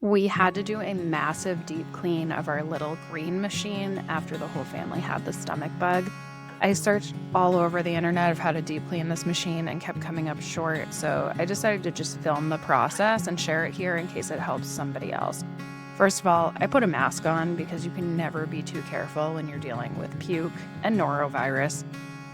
We had to do a massive deep clean of our little green machine after the whole family had the stomach bug. I searched all over the internet of how to deep clean this machine and kept coming up short, so I decided to just film the process and share it here in case it helps somebody else. First of all, I put a mask on because you can never be too careful when you're dealing with puke and norovirus.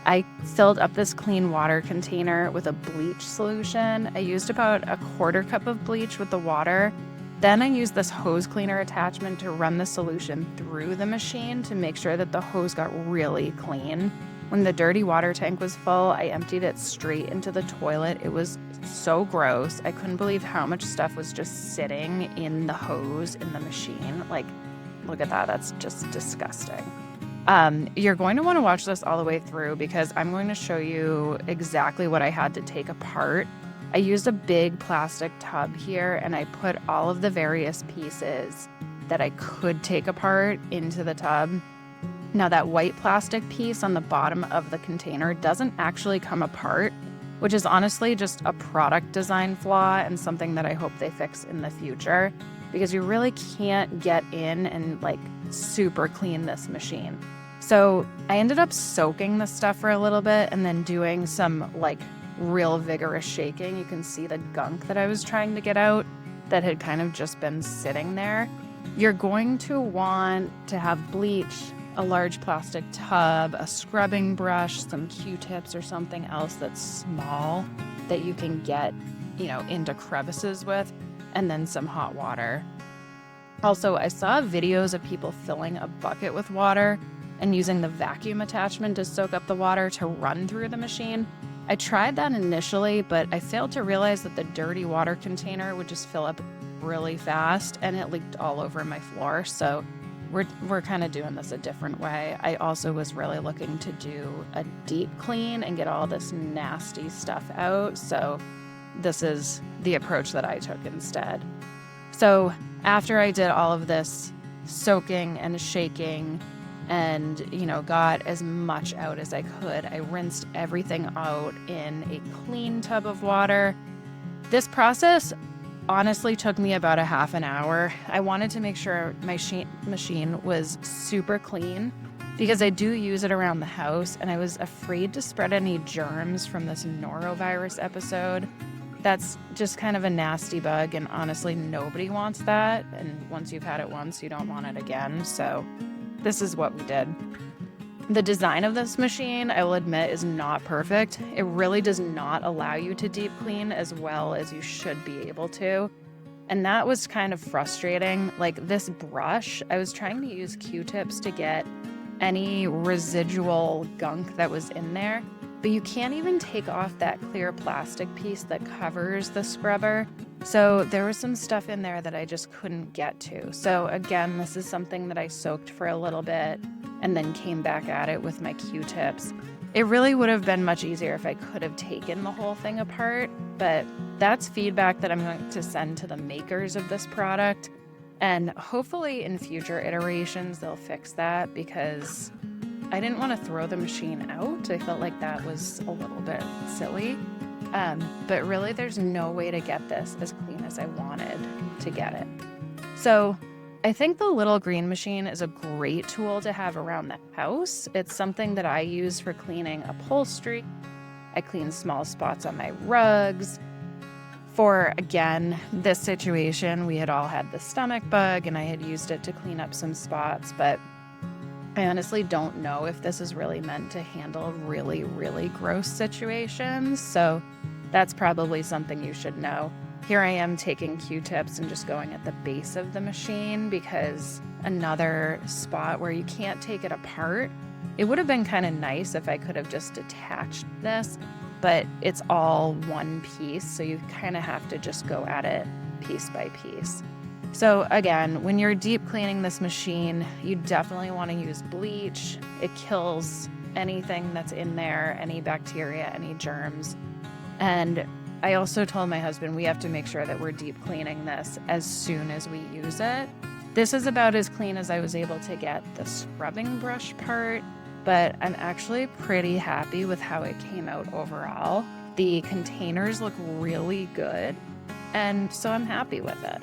I filled up this clean water container with a bleach solution. I used about a quarter cup of bleach with the water. Then I used this hose cleaner attachment to run the solution through the machine to make sure that the hose got really clean. When the dirty water tank was full, I emptied it straight into the toilet. It was so gross. I couldn't believe how much stuff was just sitting in the hose in the machine. Like, look at that. That's just disgusting. You're going to want to watch this all the way through because I'm going to show you exactly what I had to take apart. I used a big plastic tub here and I put all of the various pieces that I could take apart into the tub. Now that white plastic piece on the bottom of the container doesn't actually come apart, which is honestly just a product design flaw and something that I hope they fix in the future because you really can't get in and super clean this machine. So I ended up soaking the stuff for a little bit and then doing some real vigorous shaking. You can see the gunk that I was trying to get out that had kind of just been sitting there. You're going to want to have bleach, a large plastic tub, a scrubbing brush, some Q-tips or something else that's small that you can get, into crevices with, and then some hot water. Also, I saw videos of people filling a bucket with water and using the vacuum attachment to soak up the water to run through the machine. I tried that initially, but I failed to realize that the dirty water container would just fill up really fast and it leaked all over my floor. So we're kind of doing this a different way. I also was really looking to do a deep clean and get all this nasty stuff out. So this is the approach that I took instead. So after I did all of this soaking and shaking and, got as much out as I could, I rinsed everything out in a clean tub of water. This process honestly took me about a half an hour. I wanted to make sure my machine was super clean because I do use it around the house and I was afraid to spread any germs from this norovirus episode. That's just kind of a nasty bug and honestly nobody wants that. And once you've had it once, you don't want it again. So this is what we did. The design of this machine, I will admit, is not perfect. It really does not allow you to deep clean as well as you should be able to. And that was kind of frustrating. Like this brush, I was trying to use Q-tips to get any residual gunk that was in there, but you can't even take off that clear plastic piece that covers the scrubber. So there was some stuff in there that I just couldn't get to. So again, this is something that I soaked for a little bit and then came back at it with my Q-tips. It really would have been much easier if I could have taken the whole thing apart, but that's feedback that I'm going to send to the makers of this product. And hopefully in future iterations, they'll fix that because I didn't want to throw the machine out. I felt like that was a little bit silly. But really, there's no way to get this as clean as I wanted to get it. So I think the Little Green Machine is a great tool to have around the house. It's something that I use for cleaning upholstery. I clean small spots on my rugs. For, again, this situation, we had all had the stomach bug and I had used it to clean up some spots, but I honestly don't know if this is really meant to handle really, really gross situations. So that's probably something you should know. Here I am taking Q-tips and just going at the base of the machine because another spot where you can't take it apart. It would have been kind of nice if I could have just detached this, but it's all one piece. So you kind of have to just go at it piece by piece. So again, when you're deep cleaning this machine, you definitely want to use bleach. It kills anything that's in there, any bacteria, any germs. And I also told my husband we have to make sure that we're deep cleaning this as soon as we use it. This is about as clean as I was able to get the scrubbing brush part, but I'm actually pretty happy with how it came out overall. The containers look really good, and so I'm happy with it.